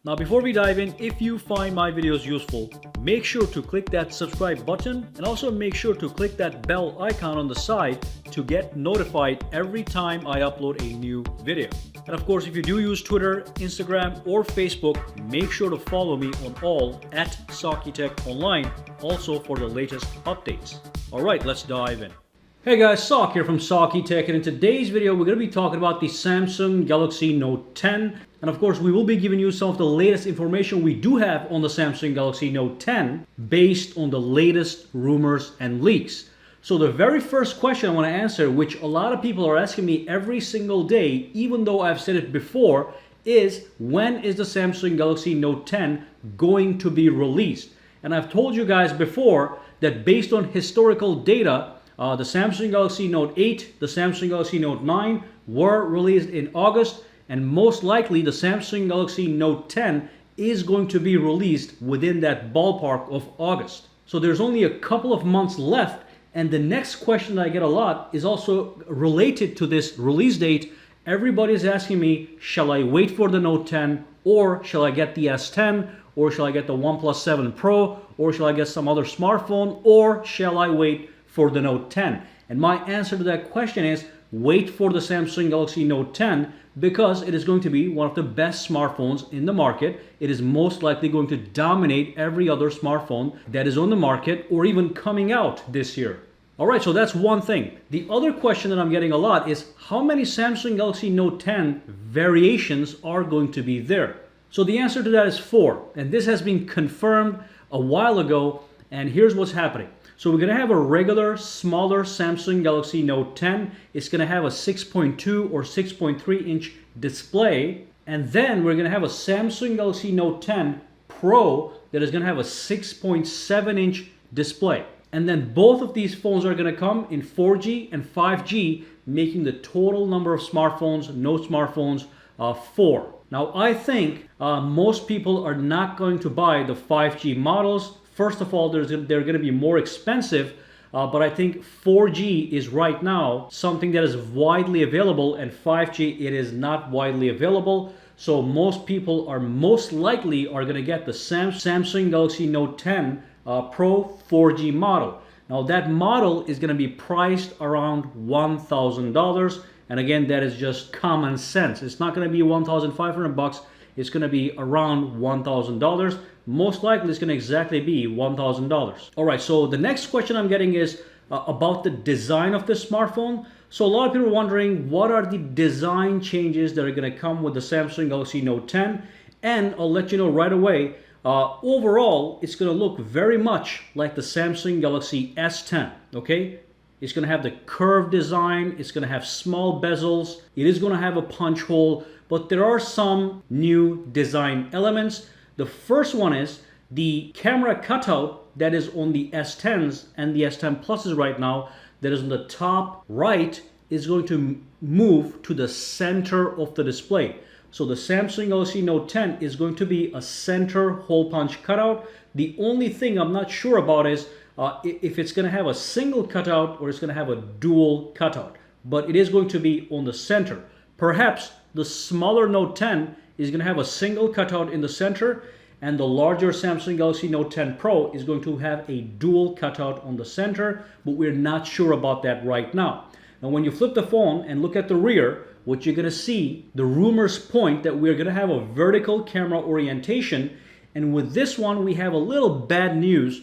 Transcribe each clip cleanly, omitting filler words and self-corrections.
Now before we dive in, if you find my videos useful, make sure to click that subscribe button and also make sure to click that bell icon on the side to get notified every time I upload a new video. And of course, if you do use Twitter, Instagram, or Facebook, make sure to follow me on all at SAKITECH online, also for the latest updates. Alright, let's dive in. Hey guys, Sak here from SAKITECH, and in today's video we're going to be talking about the Samsung Galaxy Note 10. And of course, we will be giving you some of the latest information we do have on the Samsung Galaxy Note 10 based on the latest rumors and leaks. So the very first question I want to answer, which a lot of people are asking me every single day, even though I've said it before, is when is the Samsung Galaxy Note 10 going to be released? And I've told you guys before that based on historical data, the Samsung Galaxy Note 8, the Samsung Galaxy Note 9 were released in August, and most likely the Samsung Galaxy Note 10 is going to be released within that ballpark of August. So there's only a couple of months left, and the next question that I get a lot is also related to this release date. Everybody's asking me, shall I wait for the Note 10, or shall I get the S10, or shall I get the OnePlus 7 Pro, or shall I get some other smartphone, or shall I wait for the Note 10? And my answer to that question is wait for the Samsung Galaxy Note 10 because it is going to be one of the best smartphones in the market. It is most likely going to dominate every other smartphone that is on the market or even coming out this year. Alright, so that's one thing. The other question that I'm getting a lot is how many Samsung Galaxy Note 10 variations are going to be there? So the answer to that is 4, and this has been confirmed a while ago, and here's what's happening. So we're going to have a regular, smaller Samsung Galaxy Note 10. It's going to have a 6.2 or 6.3 inch display. And then we're going to have a Samsung Galaxy Note 10 Pro that is going to have a 6.7 inch display. And then both of these phones are going to come in 4G and 5G, making the total number of smartphones, Note smartphones, 4. Now I think most people are not going to buy the 5G models. First of all, they're going to be more expensive, but I think 4G is right now something that is widely available, and 5G it is not widely available. So most people are most likely going to get the Samsung Galaxy Note 10 Pro 4G model. Now that model is going to be priced around $1,000, and again, that is just common sense. It's not going to be $1,500. It's going to be around $1,000. Most likely it's going to exactly be $1,000. Alright, so the next question I'm getting is about the design of this smartphone. So a lot of people are wondering what are the design changes that are going to come with the Samsung Galaxy Note 10. And I'll let you know right away, overall it's going to look very much like the Samsung Galaxy S10. Okay? It's going to have the curved design, it's going to have small bezels, it is going to have a punch hole, but there are some new design elements. The first one is the camera cutout that is on the S10s and the S10 Pluses right now, that is on the top right, is going to move to the center of the display. So the Samsung Galaxy Note 10 is going to be a center hole punch cutout. The only thing I'm not sure about is if it's going to have a single cutout or it's going to have a dual cutout. But it is going to be on the center. Perhaps the smaller Note 10 is going to have a single cutout in the center, and the larger Samsung Galaxy Note 10 Pro is going to have a dual cutout on the center, but we're not sure about that right now. Now when you flip the phone and look at the rear, what you're going to see, the rumors point that we're going to have a vertical camera orientation, and with this one we have a little bad news.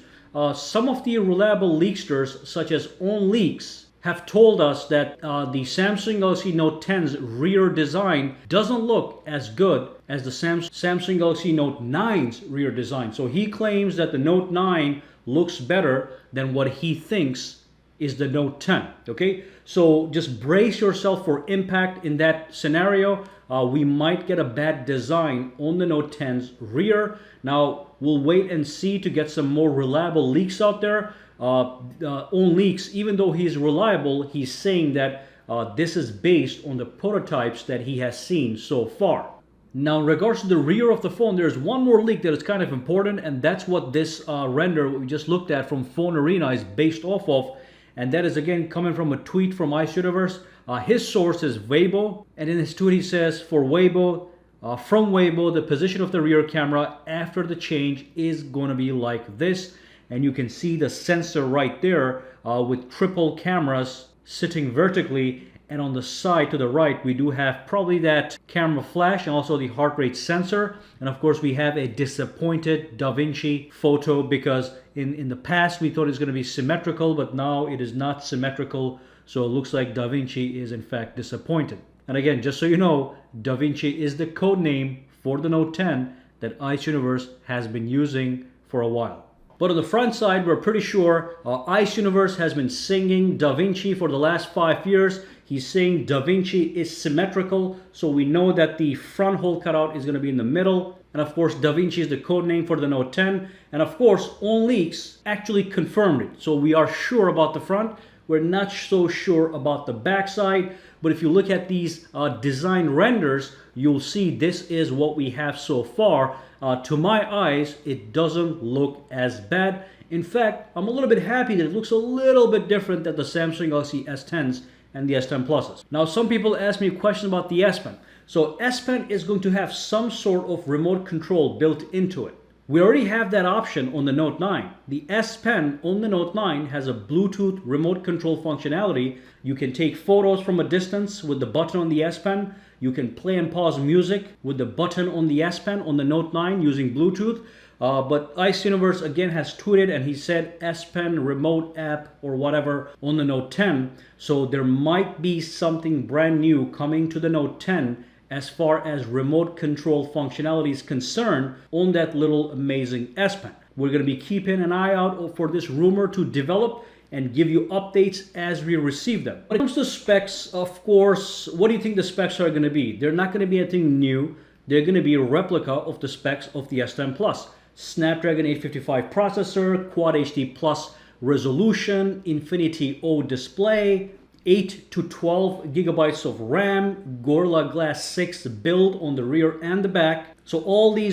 Some of the reliable leaksters, such as OnLeaks, have told us that the Samsung Galaxy Note 10's rear design doesn't look as good as the Samsung Galaxy Note 9's rear design. So he claims that the Note 9 looks better than what he thinks is the Note 10. Okay, so just brace yourself for impact in that scenario. We might get a bad design on the Note 10's rear. Now we'll wait and see to get some more reliable leaks out there. OnLeaks, even though he's reliable, he's saying that this is based on the prototypes that he has seen so far. Now in regards to the rear of the phone, there's one more leak that is kind of important, and that's what this render we just looked at from Phone Arena is based off of. And that is again coming from a tweet from Ice Universe. His source is Weibo, and in his tweet he says, for Weibo, From Weibo, the position of the rear camera after the change is going to be like this. And you can see the sensor right there with triple cameras sitting vertically. And on the side to the right, we do have probably that camera flash and also the heart rate sensor. And of course, we have a disappointed DaVinci photo because in the past, we thought it was going to be symmetrical, but now it is not symmetrical. So it looks like DaVinci is in fact disappointed. And again, just so you know, DaVinci is the code name for the Note 10 that Ice Universe has been using for a while. But on the front side, we're pretty sure Ice Universe has been singing DaVinci for the last 5 years. He's saying DaVinci is symmetrical, so we know that the front hole cutout is going to be in the middle. And of course, DaVinci is the code name for the Note 10. And of course, OnLeaks actually confirmed it. So we are sure about the front. We're not so sure about the back side. But if you look at these design renders, you'll see this is what we have so far. To my eyes, it doesn't look as bad. In fact, I'm a little bit happy that it looks a little bit different than the Samsung Galaxy S10s and the S10 Pluses. Now, some people ask me a question about the S Pen. So S Pen is going to have some sort of remote control built into it. We already have that option on the Note 9. The S Pen on the Note 9 has a Bluetooth remote control functionality. You can take photos from a distance with the button on the S Pen. You can play and pause music with the button on the S Pen on the Note 9 using Bluetooth. But Ice Universe again has tweeted and he said S Pen remote app or whatever on the Note 10. So there might be something brand new coming to the Note 10 as far as remote control functionality is concerned on that little amazing S Pen. We're going to be keeping an eye out for this rumor to develop and give you updates as we receive them. When it comes to specs, of course, what do you think the specs are going to be? They're not going to be anything new. They're going to be a replica of the specs of the S10 Plus. Snapdragon 855 processor, Quad HD Plus resolution, Infinity O display, 8 to 12 gigabytes of RAM, Gorilla Glass 6 build on the rear and the back. So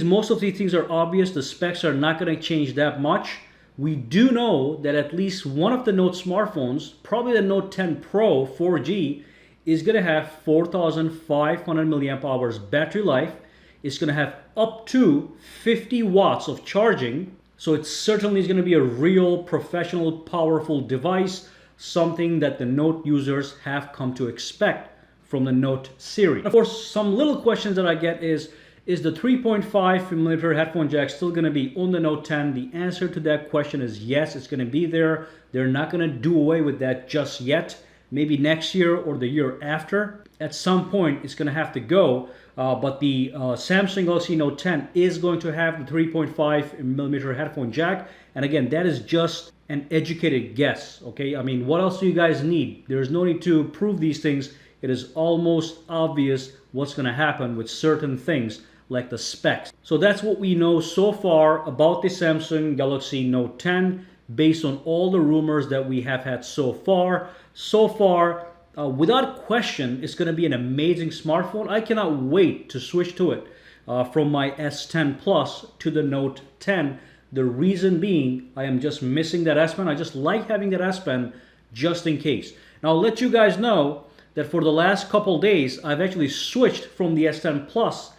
most of these things are obvious. The specs are not going to change that much. We do know that at least one of the Note smartphones, probably the Note 10 Pro 4G, is going to have 4,500 milliamp hours battery life. It's going to have up to 50 watts of charging. So it certainly is going to be a real professional, powerful device, something that the Note users have come to expect from the Note series. Of course, some little questions that I get is the 3.5mm headphone jack still going to be on the Note 10? The answer to that question is yes, it's going to be there. They're not going to do away with that just yet. Maybe next year or the year after. At some point, it's going to have to go. But the Samsung Galaxy Note 10 is going to have the 3.5mm headphone jack. And again, that is just an educated guess, okay? I mean, what else do you guys need? There's no need to prove these things. It is almost obvious what's going to happen with certain things like the specs. So that's what we know so far about the Samsung Galaxy Note 10 based on all the rumors that we have had so far. Without question, it's going to be an amazing smartphone. I cannot wait to switch to it from my S10 Plus to the Note 10. The reason being, I am just missing that S Pen. I just like having that S Pen just in case. Now, I'll let you guys know that for the last couple days, I've actually switched from the S10 Plus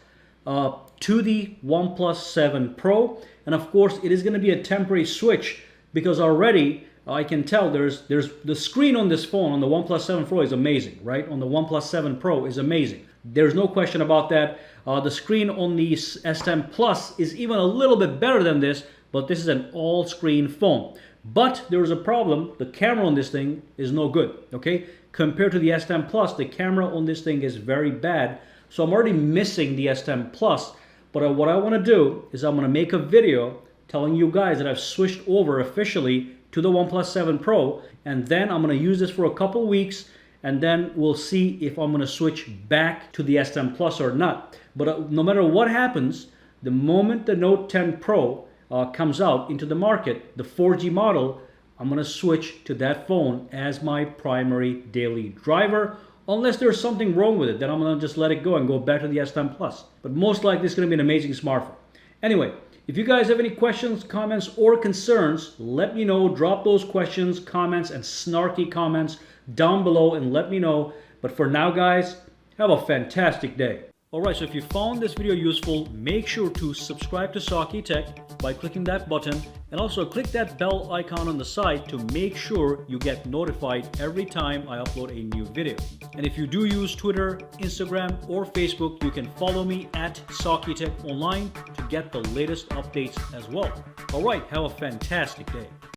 to the OnePlus 7 Pro. And of course, it is going to be a temporary switch because already I can tell there's the screen on this phone on the OnePlus 7 Pro is amazing, right? On the OnePlus 7 Pro is amazing. There's no question about that. The screen on the S10 Plus is even a little bit better than this, but this is an all-screen phone. But there is a problem. The camera on this thing is no good, okay? Compared to the S10 Plus, the camera on this thing is very bad. So I'm already missing the S10 Plus. But what I want to do is I'm going to make a video telling you guys that I've switched over officially to the OnePlus 7 Pro. And then I'm going to use this for a couple weeks. And then we'll see if I'm going to switch back to the S10 Plus or not. But no matter what happens, the moment the Note 10 Pro comes out into the market, the 4G model, I'm going to switch to that phone as my primary daily driver. Unless there's something wrong with it, then I'm going to just let it go and go back to the S10 Plus. But most likely it's going to be an amazing smartphone. Anyway, if you guys have any questions, comments, or concerns, let me know. Drop those questions, comments, and snarky comments down below and let me know. But for now, guys, have a fantastic day. Alright, so if you found this video useful, make sure to subscribe to SAKITECH by clicking that button, and also click that bell icon on the side to make sure you get notified every time I upload a new video. And if you do use Twitter, Instagram, or Facebook, you can follow me at SAKITECH online to get the latest updates as well. Alright, have a fantastic day.